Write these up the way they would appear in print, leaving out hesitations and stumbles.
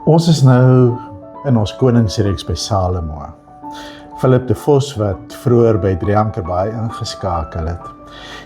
Ons is nou in ons koningsreeks by Salomo. Philip de Vos, wat vroeër by Drie Ankerbaai ingeskakel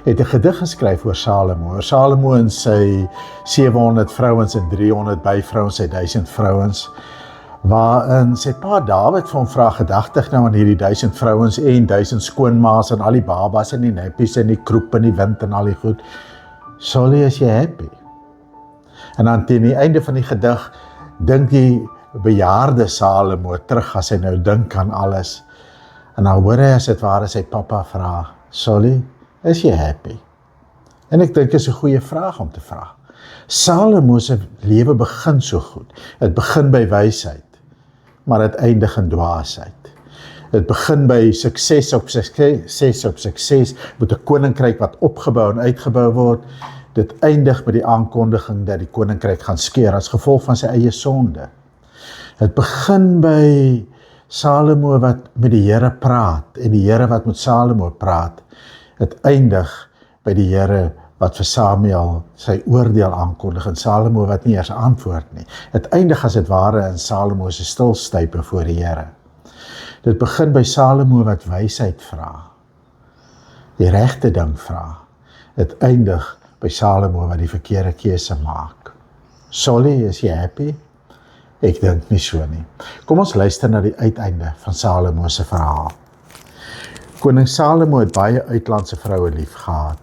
het 'n gedig geskryf oor Salomo. Salomo en sy 700 vrouens en 300 byvrouens, sy 1000 vrouens, waarin sy pa Dawid vir hom vra, gedagtig nou aan hierdie 1000 vrouens en 1000 skoonmaas en al die babas en die neppies en die kroep en die wind en al die goed. Solly, is jy happy? En dan teen die einde van die gedig dink die bejaarde Salomo terug as hy nou dink aan alles. En dan hoor hy as dit ware sy pappa vra, Solly, is jy happy? En ek dink is 'n goeie vraag om te vra. Salomo se lewe begin so goed. Het begin by wysheid, maar het eindig in dwaasheid. Het begin by sukses op sukses, met 'n koninkryk wat opgebou en uitgebou word. Dit eindig met die aankondiging dat die koninkryk gaan skeur as gevolg van sy eie sonde. Het begin by Salomo wat met die Here praat en die Here wat met Salomo praat. Het eindig by die Here wat vir Samuel sy oordeel aankondig en Salomo wat nie eers antwoord nie. Het eindig as dit ware in Salomo se stilstype voor die Here. Dit begin by Salomo wat wysheid vra, die regte ding vra. Het eindig by Salomo wat die verkeerde keuse maak. Solly, is jy happy? Ek dink nie so nie. Kom ons luister na die uiteinde van Salomo se verhaal. Koning Salomo het baie uitlandse vroue lief gehad.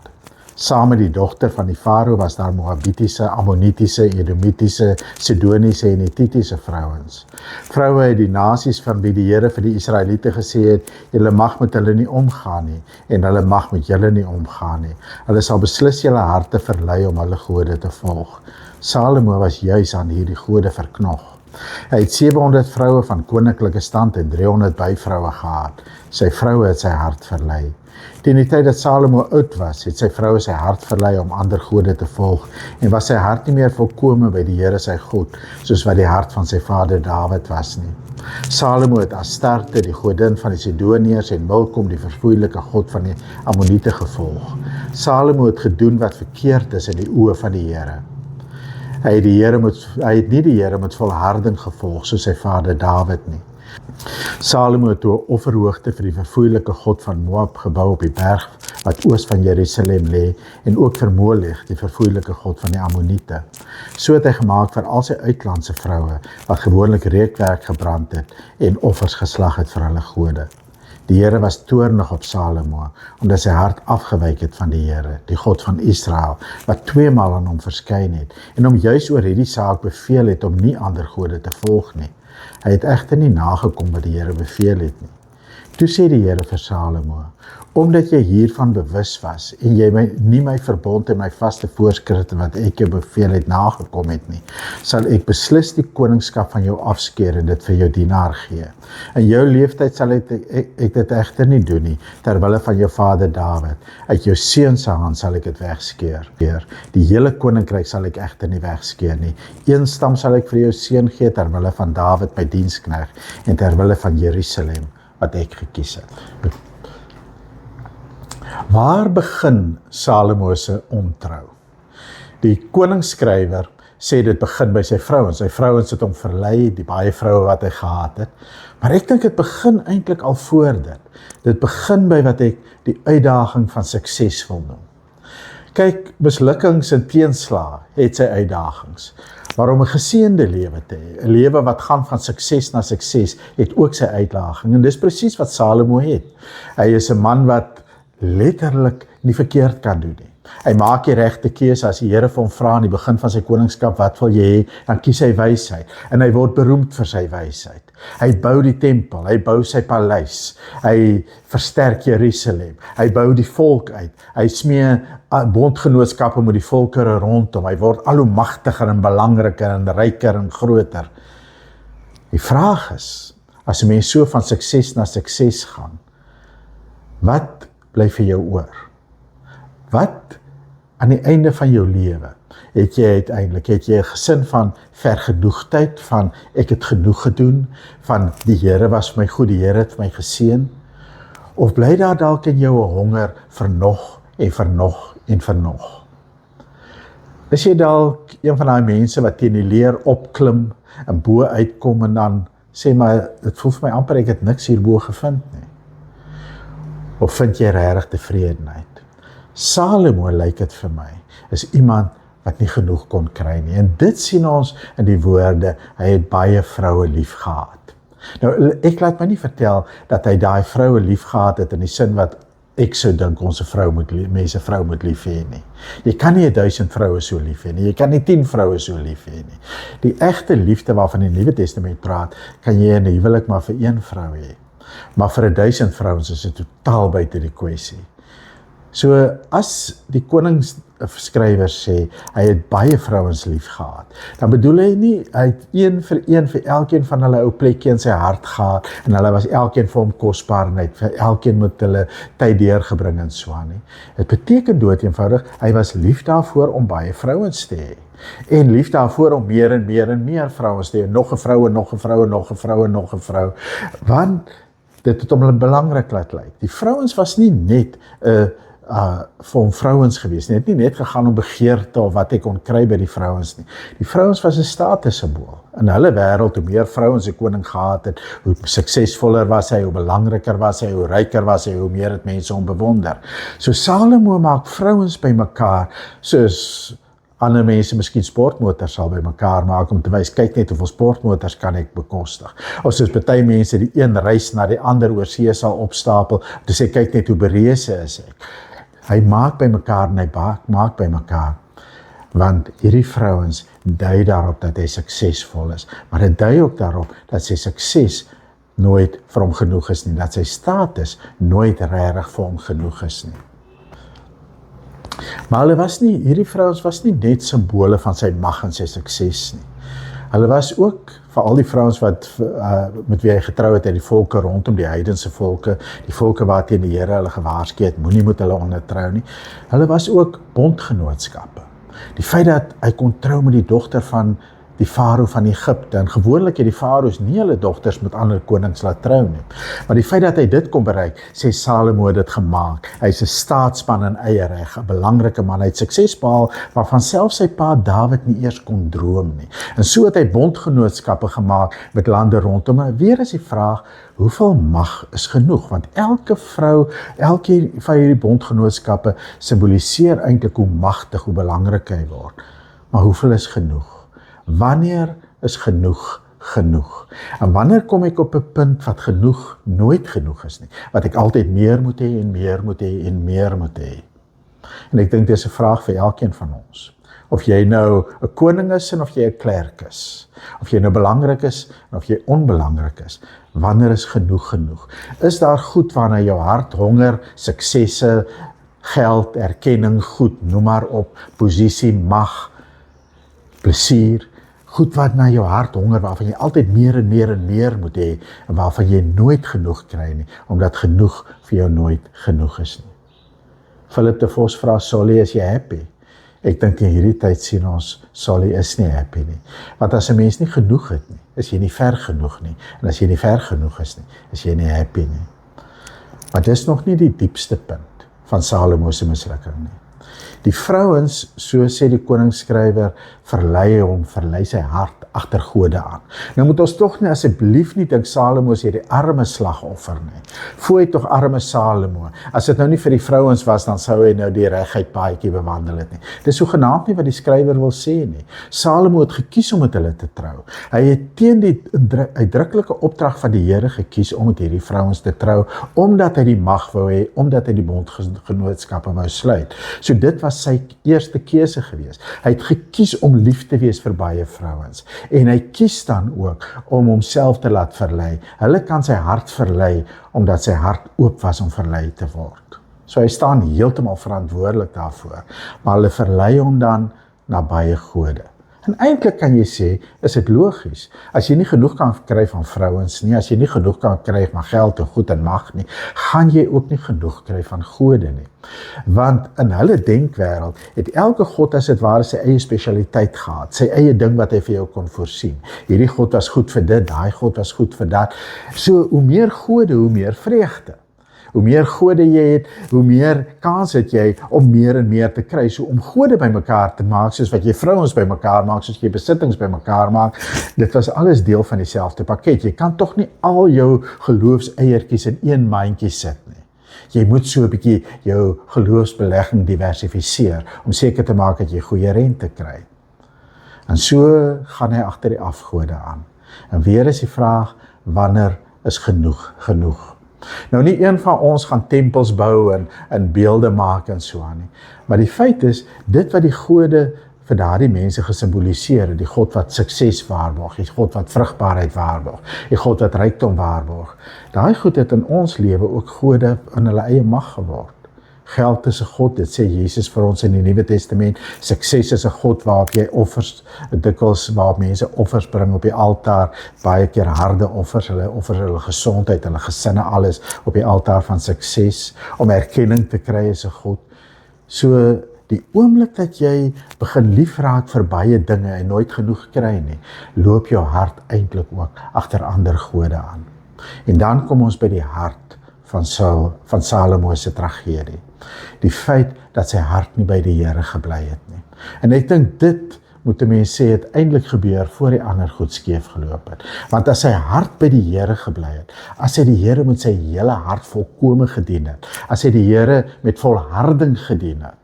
Saam met die dogter van die farao was daar Moabitiese, Ammonitiese, Edomitiese, Sidoniese en Hittitiese vrouens. Vroue uit die nasies van wie die Here vir die Israeliete gesê het, julle mag met hulle nie omgaan nie, en hulle mag met julle nie omgaan nie. Hulle sal beslis julle harte verlei om hulle gode te volg. Salomo was juis aan hierdie gode verknog. Hy het 700 vroue van koninklike stand en 300 byvroue gehad. Sy vroue het sy hart verlei. Teen die tyd dat Salomo oud was, het sy vroue sy hart verlei om ander gode te volg en was sy hart nie meer volkome by die Here sy God, soos wat die hart van sy vader Dawid was nie. Salomo het Astarte, die godin van die Sidoniërs, en Milkom, die verfoeilike god van die Ammoniete, gevolg. Salomo het gedoen wat verkeerd is in die oë van die Here. Hy het nie die Here met volharding gevolg soos sy vader Dawid nie. Salomo het 'n offerhoogte vir die verfoeilike god van Moab gebou op die berg wat oos van Jerusalem lê en ook vir Molech, die verfoeilike god van die Ammoniete. So het hy gemaak vir al sy uitlandse vroue wat gewoonlik reukwerk gebrand het en offers geslag het vir hulle gode. Die Here was toornig op Salomo, omdat sy hart afgewyk het van die Here, die God van Israel, wat 2 maal aan hom verskyn het, en hom juis oor hierdie saak beveel het om nie ander gode te volg nie. Hy het egter nie nagekom wat die Here beveel het nie. Toe sê die Here vir Salomo, omdat jy hiervan bewus was, en jy nie my verbond en my vaste voorskrifte wat ek jou beveel het nagekom het nie, sal ek beslis die koningskap van jou afskeer en dit vir jou dienaar gee. In jou leeftyd sal ek dit egter nie doen nie, terwille van jou vader Dawid. Uit jou seun se hand sal ek dit wegskeer. Die hele koninkryk sal ek egter nie wegskeer nie. Een stam sal ek vir jou seun gee, terwille van Dawid my diensknegt, en terwille van Jerusalem wat ek gekies het. Waar begin Salomo se ontrou? Die koningsskrywer sê dit begin by sy vrouens. Sy vrouens het hom verlei, die baie vroue wat hy gehad het. Maar ek dink dit begin eintlik al voor dit. Dit begin by wat ek die uitdaging van sukses wil noem. Kyk, mislukkings en teenslae het sy uitdagings. Maar om 'n geseënde lewe te hê, 'n lewe wat gaan van sukses na sukses, het ook sy uitdaging. En dis presies wat Salomo het. Hy is 'n man wat letterlik nie verkeerd kan doen nie. Hy maak die regte keuse as die Here vir hom vra aan die begin van sy koningskap, wat wil jy hê? Dan kies hy wysheid. En hy word beroemd vir sy wysheid. Hy bou die tempel, hy bou sy paleis, hy versterk Jerusalem, hy bou die volk uit, hy smee bondgenootskappe met die volke rondom, hy word al hoe magtiger en belangriker en ryker en groter. Die vraag is, as 'n mens so van sukses na sukses gaan, wat bly vir jou oor? Wat aan die einde van jou lewe het jy uiteindelik? Het jy 'n gesin van vergenoegdheid, van ek het genoeg gedoen, van die Here was my goed, die Here het my geseën? Of bly daar dalk in jou 'n honger vir nog en vir nog en vir nog? Is jy dalk een van die mense wat teen die leer opklim en bo uitkom en dan sê maar, dit voel vir my amper ek het niks hierbo gevind nie. Of vind jy regtig tevredenheid? Salomo, lyk dit vir my, is iemand wat nie genoeg kon kry nie. En dit sien ons in die woorde, hy het baie vroue lief gehad. Nou, ek laat my nie vertel dat hy daai vroue lief gehad het in die sin wat ek sou dink ons 'n vrou moet mense vrou moet lief hê nie. Jy kan nie 1000 vroue so lief hê nie. Jy kan nie 10 vroue so lief hê nie. Die egte liefde waarvan die Nuwe Testament praat, kan jy in 'n huwelik maar vir een vrou hê. Maar vir 1000 vrouens is dit totaal buite die kwessie. So as die koningsskrywer sê, hy het baie vrouens lief gehad, dan bedoel hy nie, hy het een vir elkeen van hulle ou plekkie in sy hart gehad, en hulle was elkeen vir hom kosbaar, en hy het vir elkeen met hulle tyd deurgebring en so aan nie. Het beteken doodeenvoudig, hy was lief daarvoor om baie vrouens te hê. En lief daarvoor om meer en meer en meer vrouens te hê, nog 'n vrou en nog 'n vrou en nog 'n vrou en nog 'n vrou, want dit het hom belangrik laat lyk. Die vrouens was nie net vir hom vrouens gewees nie. Het nie net gegaan om begeerte of wat hy kon kry by die vrouens nie. Die vrouens was 'n statussymbool. In hulle wêreld, hoe meer vrouens 'n koning gehad het, hoe suksesvoller was hy, hoe belangriker was hy, hoe ryker was hy, hoe meer het mense hom bewonder. So Salomo maak vrouens bymekaar, soos ander mense miskien sportmotors sal bymekaar maak om te wys, kyk net hoeveel sportmotors kan ek bekostig. Of soos party mense die een reis na die ander oor see sal opstapel, om te sê, kyk net hoe bereese is ek. Hy maak bymekaar en hy maak bymekaar, want hierdie vrouens dui daarop dat hy suksesvol is, maar dit dui ook daarop dat sy sukses nooit vir hom genoeg is nie, dat sy status nooit regtig vir hom genoeg is nie. Maar hierdie vrouens was nie net simbole van sy mag en sy sukses nie. Hulle was ook, vir al die vrouens met wie hy getrou het, uit die volke rondom die heidense volke, die volke waarteen die Here hulle gewaarsku het, moenie met hulle ondertrou nie. Hulle was ook bondgenootskappe. Die feit dat hy kon trou met die dogter van die farao van Egipte, en gewoonlik het die farao's nie hulle dogters met ander konings laat trou nie. Maar die feit dat hy dit kon bereik, sê Salomo het dit gemaak. Hy's 'n staatsman in eie reg, 'n belangrike man. Hy het sukses behaal waarvan selfs sy pa Dawid nie eers kon droom nie. En so het hy bondgenootskappe gemaak met lande rondom. En weer is die vraag, hoeveel mag is genoeg? Want elke van hierdie bondgenootskappe simboliseer eintlik hoe magtig, hoe belangrik hy word. Maar hoeveel is genoeg? Wanneer is genoeg genoeg? En wanneer kom ek op 'n punt wat genoeg nooit genoeg is nie? Wat ek altyd meer moet hê en meer moet hê en meer moet hê? En ek dink dit is 'n vraag vir elkeen van ons. Of jy nou 'n koning is en of jy 'n klerk is. Of jy nou belangrik is en of jy onbelangrik is. Wanneer is genoeg genoeg? Is daar goed waarna jou hart honger, suksesse, geld, erkenning, goed, noem maar op, posisie, mag, plesier, goed wat na jou hart honger, waarvan jy altyd meer en meer en meer moet hê, en waarvan jy nooit genoeg kry nie, omdat genoeg vir jou nooit genoeg is nie. Philip de Vos vra, Solly, is jy happy? Ek dink in hierdie tyd sien ons, Solly is nie happy nie. Want as 'n mens nie genoeg het nie, is jy nie ver genoeg nie. En as jy nie ver genoeg is nie, is jy nie happy nie. Maar dis nog nie die diepste punt van Salomo se mislukking nie. Die vrouens, so sê die koningsskrywer, verlei sy hart agter gode aan. Nou moet ons tog nie asseblief nie dink Salomo is hierdie arme slagoffer nie. Fooi tog arme Salomo. As dit nou nie vir die vrouens was, dan sou hy nou die reguit paadjie bewandel het nie. Dis sogenaamd nie wat die skrywer wil sê nie. Salomo het gekies om met hulle te trou. Hy het teen die uitdruklike opdrag van die Here gekies om met hierdie vrouens te trou, omdat hy die mag wou hê, omdat hy die bondgenootskappe wou sluit. So dit was sy eerste keuse gewees. Hy het gekies om lief te wees vir baie vrouens. En hy kies dan ook om homself te laat verlei. Hulle kan sy hart verlei, omdat sy hart oop was om verlei te word. So hy staan heeltemal verantwoordelik daarvoor. Maar hulle verlei hom dan na baie gode. En eintlik kan jy sê, is dit logies. As jy nie genoeg kan kry van vrouens nie, as jy nie genoeg kan kry van geld en goed en mag nie, gaan jy ook nie genoeg kry van gode nie. Want in hulle denkwêreld het elke god as dit ware sy eie spesialiteit gehad, sy eie ding wat hy vir jou kon voorsien. Hierdie god was goed vir dit, daai god was goed vir dat. So hoe meer gode, hoe meer vreugde. Hoe meer gode jy het, hoe meer kans het jy om meer en meer te kry. So om gode bymekaar te maak, soos wat jy vrouens bymekaar maak, soos jy besittings bymekaar maak, dit was alles deel van dieselfde pakket. Jy kan tog nie al jou geloofseiertjies in een mandjie sit nie. Jy moet so 'n bietjie jou geloofsbelegging diversifiseer, om seker te maak dat jy goeie rente kry. En so gaan hy agter die afgode aan. En weer is die vraag, wanneer is genoeg? Nou nie een van ons gaan tempels bou en beelde maak en so aan nie. Maar die feit is, dit wat die gode vir daardie mense gesimboliseer, die God wat sukses waarborg, die God wat vrugbaarheid waarborg, die God wat rykdom waarborg. Daai goed het in ons lewe ook gode in hulle eie mag geword. Geld is 'n God, dit sê Jesus vir ons in die Nuwe Testament. Sukses is 'n God waarop jy offers, dikwels waarop mense offers bring op die altaar, baie keer harde offers, hulle offer hulle gesondheid, hulle gesinne, alles op die altaar van sukses, om erkenning te kry as 'n God. So die oomblik dat jy begin liefraak vir baie dinge en nooit genoeg kry nie, loop jou hart eintlik ook agter ander gode aan. En dan kom ons by die hart van Salomo se tragedie. Die feit dat sy hart nie by die Here gebly het nie. En ek dink dit moet 'n mens sê het eintlik gebeur voor die ander goed skeef geloop het. Want as sy hart by die Here gebly het, as hy die Here met sy hele hart volkome gedien het, as hy die Here met volharding gedien het,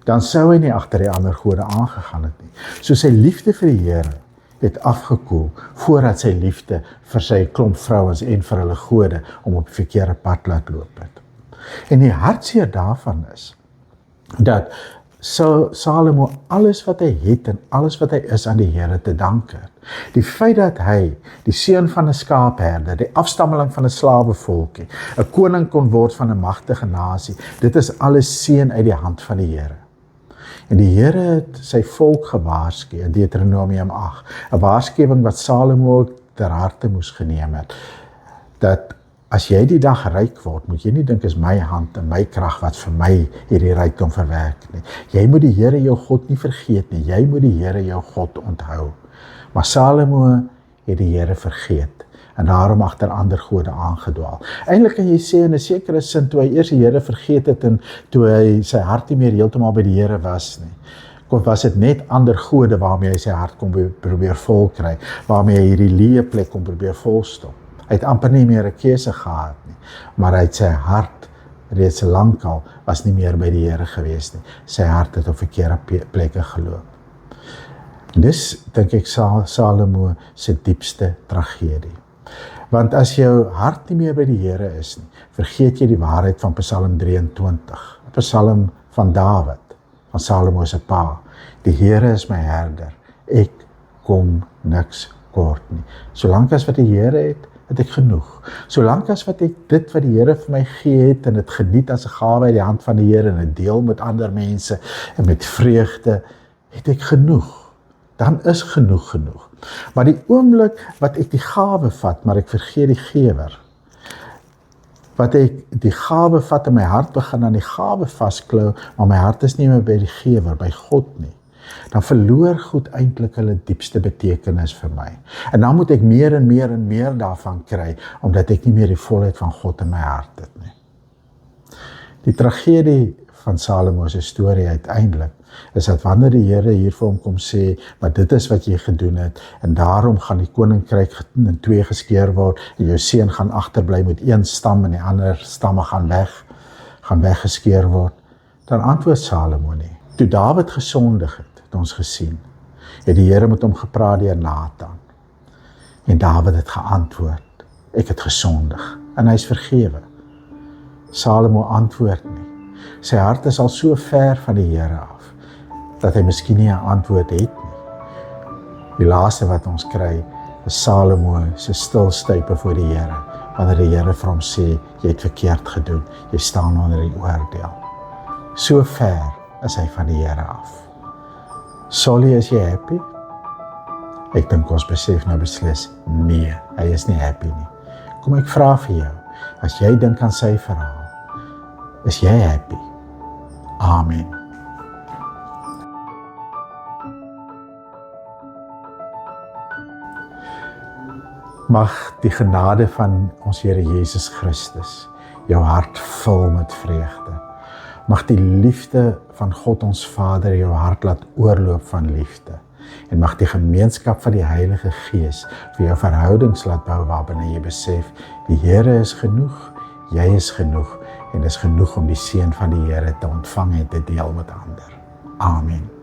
dan sou hy nie agter die ander gode aangegaan het nie. So sy liefde vir die Here het afgekoel voordat sy liefde vir sy klomp vrouens en vir hulle gode om op die verkeerde pad laat loop het. En die hartseer daarvan is dat Salomo alles wat hy het en alles wat hy is aan die Here te dank het. Die feit dat hy, die seun van 'n skaapherder, die afstammeling van 'n slawevolkie, 'n koning kon word van 'n magtige nasie, dit is alles seën uit die hand van die Here. En die Here het sy volk gewaarsku in Deuteronomium 8, 'n waarskuwing wat Salomo ook ter harte moes geneem het, dat as jy die dag ryk word, moet jy nie dink is my hand en my krag wat vir my hierdie rykdom verwerk nie. Jy moet die Here jou God nie vergeet nie, jy moet die Here jou God onthou. Maar Salomo het die Here vergeet en daarom agter ander gode aangedwaal. Eintlik kan jy sê in 'n sekere sin, toe hy eers die Here vergeet het en toe hy sy hart nie meer heeltemal by die Here was nie, was dit net ander gode waarmee hy sy hart kon probeer vol kry, waarmee hy hierdie leë plek kon probeer volstop. Hy het amper nie meer 'n keuse gehad nie, maar hy het sy hart reeds lankal was nie meer by die Here gewees nie. Sy hart het op verkeerde plekke geloop. Dis dink ek Salomo se diepste tragedie. Want as jou hart nie meer by die Here is nie, vergeet jy die waarheid van Psalm 23, 'n psalm van Dawid, van Salomo se pa. Die Here is my herder, ek kom niks kort nie. Solank as wat die Here het ek genoeg. Solank as wat ek dit wat die Here vir my gee het en dit geniet as 'n gawe uit die hand van die Here en dit deel met ander mense en met vreugde, het ek genoeg. Dan is genoeg. Maar die oomblik wat ek die gawe vat, maar ek vergeet die gewer, wat ek die gawe vat en my hart begin aan die gawe vasklou, maar my hart is nie meer by die gewer, by God nie, dan verloor goed eintlik hulle diepste betekenis vir my. En dan moet ek meer en meer daarvan kry, omdat ek nie meer die volheid van God in my hart het nie. Die tragedie van Salomo se storie uiteindelik is dat wanneer die Here hier vir hom kom sê, maar dit is wat jy gedoen het, en daarom gaan die koninkryk in 2 geskeur word, en jou seun gaan agterbly met 1 stam, en die ander stamme gaan weggeskeur word, dan antwoord Salomo nie. Toe Dawid gesondig het ons gesien, het die Here met hom gepraat deur Nathan, en Dawid het geantwoord, ek het gesondig, en hy is vergewe. Salomo antwoord nie. Sy hart is al so ver van die Here af, dat hy miskien nie 'n antwoord het nie. Die laaste wat ons kry, is Salomo se stilstype voor die Here, wanneer die Here vir hom sê, jy het verkeerd gedoen, jy staan onder die oordeel. So ver is hy van die Here af. Solly, is jy happy? Ek dink ons besef nou beslis, nee, hy is nie happy nie. Kom ek vra vir jou, as jy dink aan sy verhaal, is jy happy? Amen. Mag die genade van ons Here Jesus Christus, jou hart vul met vreugde. Mag die liefde van God ons Vader jou hart laat oorloop van liefde. En mag die gemeenskap van die Heilige Gees vir jou verhoudings laat bou waarbinne jy besef, die Here is genoeg, jy is genoeg en dis genoeg om die seën van die Here te ontvang en te deel met ander. Amen.